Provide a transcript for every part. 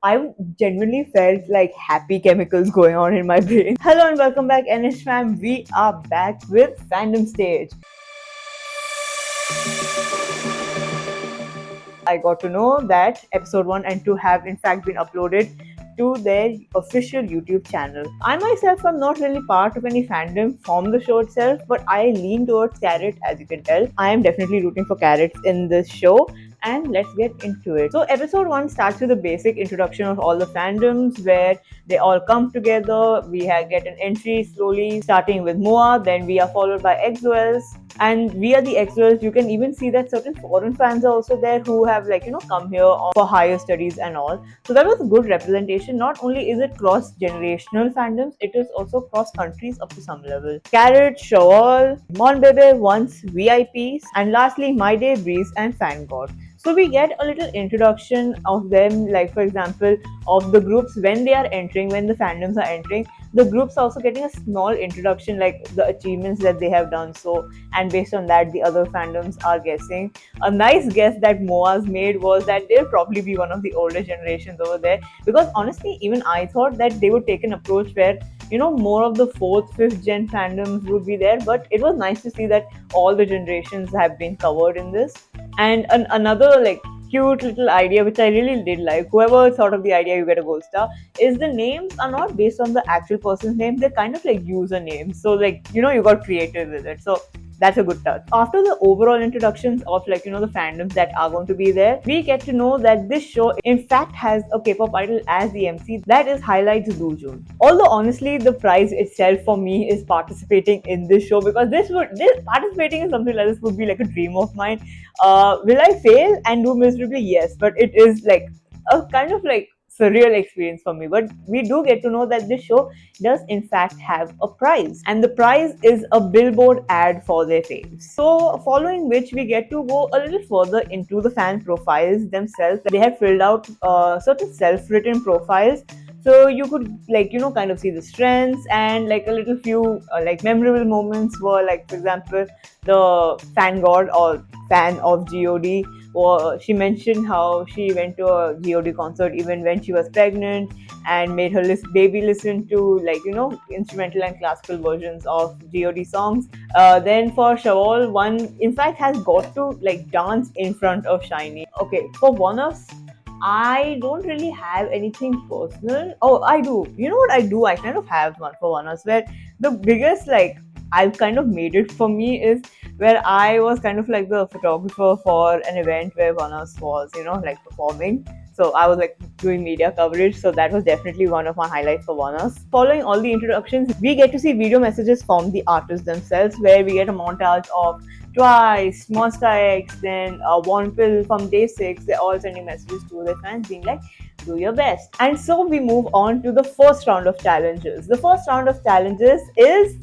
I genuinely felt like happy chemicals going on in my brain. Hello and welcome back, NH fam. We are back with FandomStage. I got to know that episode 1 and 2 have in fact been uploaded to their official YouTube channel. I myself am not really part of any fandom from the show itself, but I lean towards Carrot, as you can tell. I am definitely rooting for Carrots in this show, and let's get into it. So, episode 1 starts with a basic introduction of all the fandoms where they all come together. Get an entry slowly, starting with Moa, then we are followed by EXO-Ls, and via the EXO-Ls you can even see that certain foreign fans are also there who have come here for higher studies and all. So that was a good representation. Not only is it cross generational fandoms, it is also cross countries up to some level. Carrot, Shawol, Mon Bebe, Once, VIPs, and lastly My Day, RIIZE, and Fangod. So we get a little introduction of them, like for example, of the groups when they are entering, when the fandoms are entering. The groups are also getting a small introduction, like the achievements that they have done. So, and based on that, the other fandoms are guessing. A nice guess that Moa's made was that they'll probably be one of the older generations over there. Because honestly, even I thought that they would take an approach where more of the fourth, fifth gen fandoms would be there. But it was nice to see that all the generations have been covered in this. And another cute little idea which I really did like, whoever thought of the idea, you get a gold star, is the names are not based on the actual person's name, they're kind of like usernames. So you got creative with it. So that's a good touch. After the overall introductions of the fandoms that are going to be there, we get to know that this show in fact has a K-pop idol as the MC, that is highlights Doojun. Although honestly the prize itself for me is participating in this show, because this participating in something like this would be like a dream of mine. Will I fail and do miserably? Yes, but it is like a kind of surreal experience for me. But we do get to know that this show does in fact have a prize, and the prize is a billboard ad for their faves. So following which we get to go a little further into the fan profiles themselves. They have filled out certain self-written profiles, so you could kind of see the strengths, and a little few memorable moments were, like for example, the fan god or fan of God, or she mentioned how she went to a God concert even when she was pregnant and made her baby listen to instrumental and classical versions of God songs. Then for Shawol, one in fact has got to dance in front of Shiny. Okay, for one of I don't really have anything personal. Oh, I do. You know what I do? I kind of have one for one, where the biggest I've kind of made it for me is where I was kind of like the photographer for an event where Vanas was, performing. So I was doing media coverage. So that was definitely one of my highlights for Vanas. Following all the introductions, we get to see video messages from the artists themselves, where we get a montage of Twice, MONSTA X, then Wonpil from Day 6. They're all sending messages to their fans being like, do your best. And so we move on to the first round of challenges. The first round of challenges is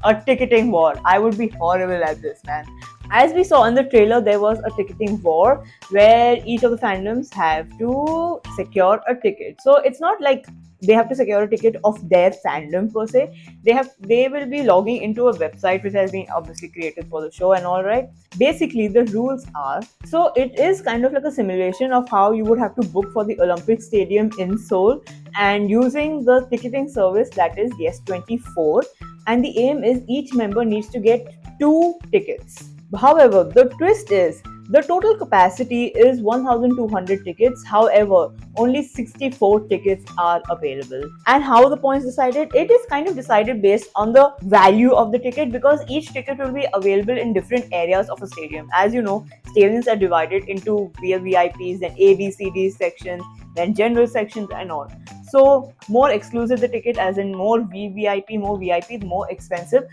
a ticketing war. I would be horrible at this, man. As we saw in the trailer, there was a ticketing war where each of the fandoms have to secure a ticket. So it's not like they have to secure a ticket of their fandom per se. They will be logging into a website which has been obviously created for the show and all, right. Basically, the rules are, so it is kind of like a simulation of how you would have to book for the Olympic Stadium in Seoul, and using the ticketing service that is Yes24. And the aim is each member needs to get 2 tickets. However, the twist is the total capacity is 1,200 tickets. However, only 64 tickets are available. And how the points decided? It is kind of decided based on the value of the ticket, because each ticket will be available in different areas of a stadium. As you know, stadiums are divided into VIPs, then A, B, C, D sections, then general sections and all. So more exclusive the ticket, as in more VVIP, the more expensive.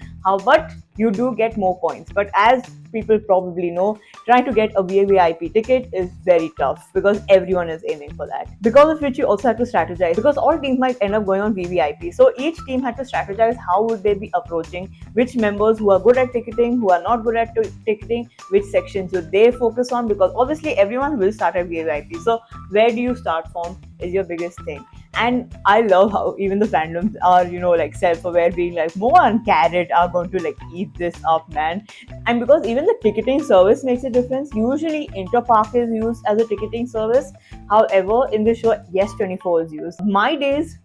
But you do get more points. But as people probably know, trying to get a VVIP ticket is very tough, because everyone is aiming for that. Because of which you also have to strategize, because all teams might end up going on VVIP. So each team had to strategize how would they be approaching, which members who are good at ticketing, who are not good at ticketing, which sections should they focus on, because obviously everyone will start at VVIP. So where do you start from is your biggest thing. And I love how even the fandoms are, like self-aware, being like, Moa and Carrot are going to like eat this up, man. And because even the ticketing service makes a difference, usually Interpark is used as a ticketing service. However, in the show, Yes24 is used. My days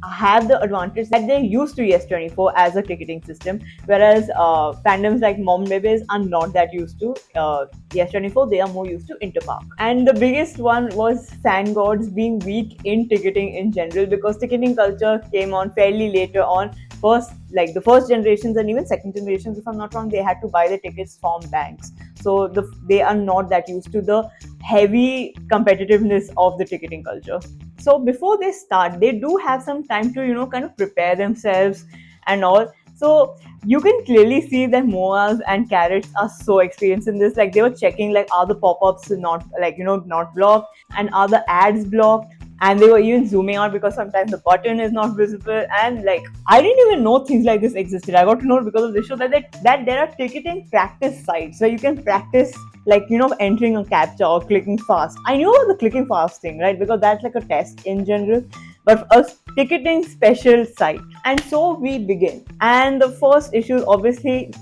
have the advantage that they used to Yes24 as a ticketing system, whereas fandoms like Mom Babies are not that used to Yes24. They are more used to Interpark. And the biggest one was fan gods being weak in ticketing in general, because ticketing culture came on fairly later on. First, like the first generations and even second generations, if I'm not wrong, they had to buy the tickets from banks. So they are not that used to the heavy competitiveness of the ticketing culture. So before they start, they do have some time to, kind of prepare themselves and all. So you can clearly see that Moas and Carrots are so experienced in this. Like they were checking, like, are the pop-ups not, like, not blocked, and are the ads blocked? And they were even zooming out because sometimes the button is not visible. And like, I didn't even know things like this existed. I got to know because of this show that there are ticketing practice sites where you can practice, like, entering a captcha or clicking fast. I knew about the clicking fast thing, right? Because that's like a test in general, but a ticketing special site. And so we begin. And the first issue obviously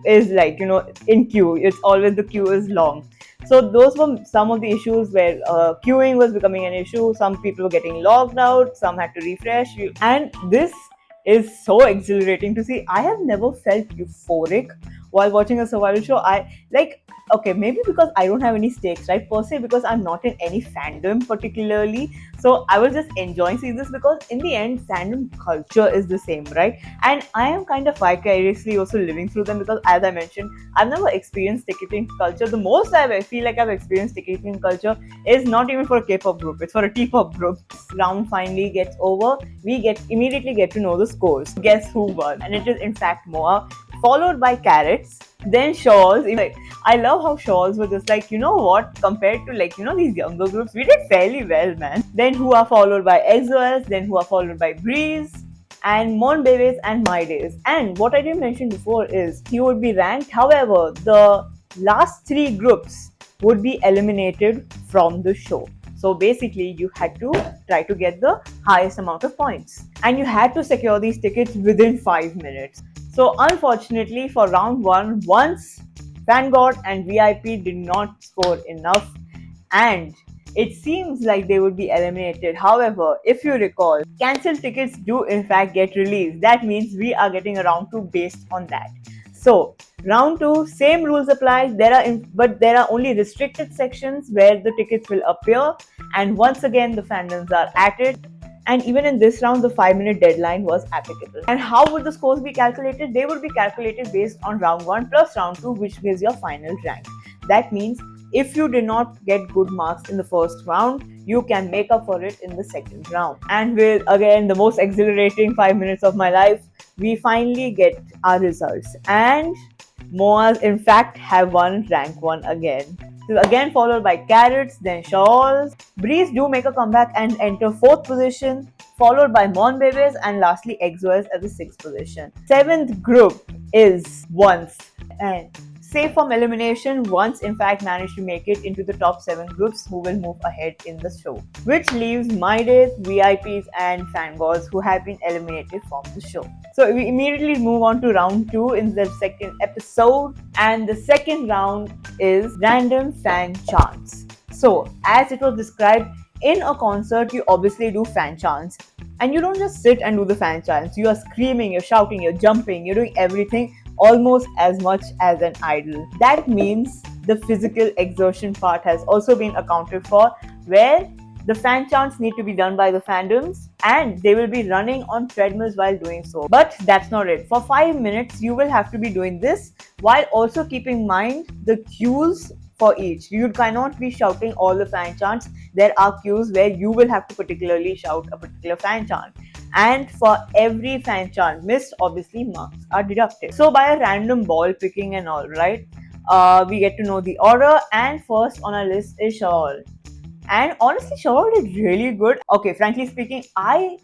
is, like, in queue. It's always the queue is long. So those were some of the issues where queuing was becoming an issue. Some people were getting logged out, some had to refresh. And this is so exhilarating to see. I have never felt euphoric while watching a survival show. I like, okay, maybe because I don't have any stakes, right? Per se, because I'm not in any fandom particularly. So I was just enjoying seeing this because in the end, fandom culture is the same, right? And I am kind of vicariously also living through them because, as I mentioned, I've never experienced ticketing culture. The most I feel like I've experienced ticketing culture is not even for a K-pop group, it's for a T-pop group. Round finally gets over, we immediately get to know the scores. Guess who won? And it is in fact Moa, followed by Carrots, then Shawls. Like, I love how Shawls were just like, you know what, compared to, like, these younger groups, we did fairly well, man. Then who are followed by EXO-Ls, then who are followed by BIGBANG, and Mon Babies and My Days. And what I didn't mention before is he would be ranked. However, the last three groups would be eliminated from the show. So basically, you had to try to get the highest amount of points. And you had to secure these tickets within 5 minutes. So unfortunately, for round one, once Vanguard and VIP did not score enough, and it seems like they would be eliminated. However, if you recall, cancelled tickets do in fact get released. That means we are getting a round two based on that. So round two, same rules apply. But there are only restricted sections where the tickets will appear. And once again, the fandoms are at it. And even in this round, the 5-minute deadline was applicable. And how would the scores be calculated? They would be calculated based on round 1 plus round 2, which gives your final rank. That means if you did not get good marks in the first round, you can make up for it in the second round. And with, again, the most exhilarating 5 minutes of my life, we finally get our results. And Moas, in fact, have won rank 1 again. So again followed by Carrots, then Shawls. BIGBANG do make a comeback and enter 4th position, followed by Mon Babies, and lastly EXO-Ls at the 6th position. 7th group is Once, and safe from elimination, Once in fact managed to make it into the top 7 groups who will move ahead in the show, which leaves My Days, VIPs, and Fangods who have been eliminated from the show. So we immediately move on to round 2 in the second episode, and the second round is random fan chants. So as it was described, in a concert you obviously do fan chants, and you don't just sit and do the fan chants. You are screaming, you're shouting, you're jumping, you're doing everything almost as much as an idol. That means the physical exertion part has also been accounted for, where the fan chants need to be done by the fandoms and they will be running on treadmills while doing so. But that's not it. For 5 minutes, you will have to be doing this while also keeping in mind the cues for each. You cannot be shouting all the fan chants. There are cues where you will have to particularly shout a particular fan chant. And for every fan chant missed, obviously marks are deducted. So by a random ball picking and all, right? We get to know the order, and first on our list is Shawl. And honestly, Shawl did really good. Okay, frankly speaking,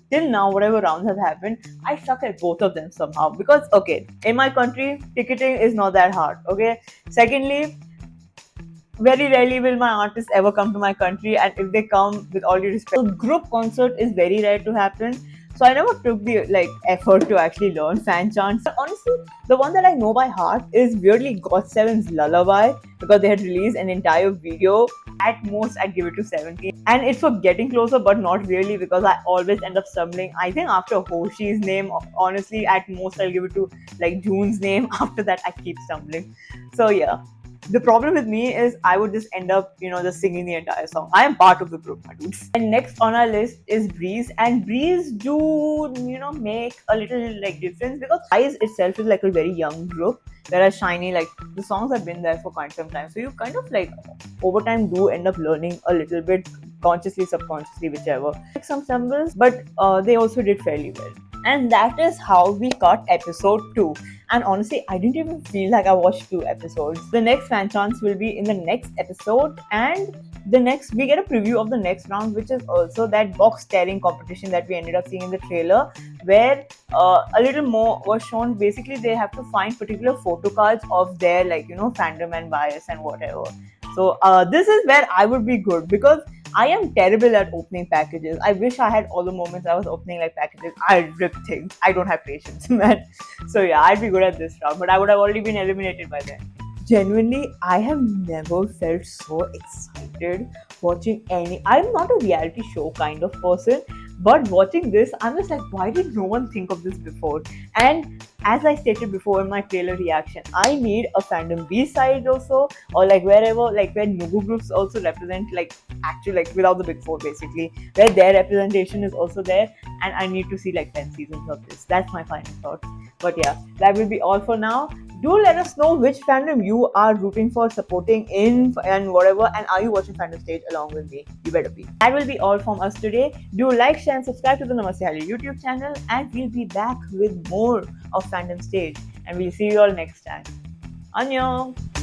till now, whatever rounds have happened, I suck at both of them somehow. Because, okay, in my country, ticketing is not that hard, okay? Secondly, very rarely will my artists ever come to my country, and if they come, with all due respect, so group concert is very rare to happen. So I never took the effort to actually learn fan chants. But honestly, the one that I know by heart is weirdly GOT7's Lullaby, because they had released an entire video. At most, I'd give it to 70. And it's for getting closer, but not really, because I always end up stumbling. I think after Hoshi's name, honestly, at most I'll give it to June's name. After that, I keep stumbling. So yeah, the problem with me is I would just end up, just singing the entire song. I am part of the group, my dudes. And next on our list is RIIZE, and RIIZE do, make a little difference, because RIIZE itself is a very young group, whereas Shiny, the songs have been there for quite some time. So you kind of over time do end up learning a little bit, consciously, subconsciously, whichever. Some stumbles, but they also did fairly well. And that is how we cut episode 2. And honestly, I didn't even feel like I watched 2 episodes. The next fan chance will be in the next episode, and we get a preview of the next round, which is also that box tearing competition that we ended up seeing in the trailer, where a little more was shown. Basically, they have to find particular photo cards of their fandom and bias and whatever. So this is where I would be good, because I am terrible at opening packages. I wish I had all the moments I was opening packages. I rip things. I don't have patience, man. So yeah, I'd be good at this round, but I would have already been eliminated by then. Genuinely, I have never felt so excited watching any. I'm not a reality show kind of person, but watching this, I'm just like, why did no one think of this before? And as I stated before in my trailer reaction, I need a fandom B side also, or wherever, where Nugu groups also represent, actually, without the big four, basically, where their representation is also there, and I need to see 10 seasons of this. That's my final thought. But yeah, that will be all for now. Do let us know which fandom you are rooting for, supporting in, and whatever. And are you watching FandomStage along with me? You better be. That will be all from us today. Do like, share, and subscribe to the NamaSTAY Hallyu YouTube channel. And we'll be back with more of FandomStage. And we'll see you all next time. Annyeong!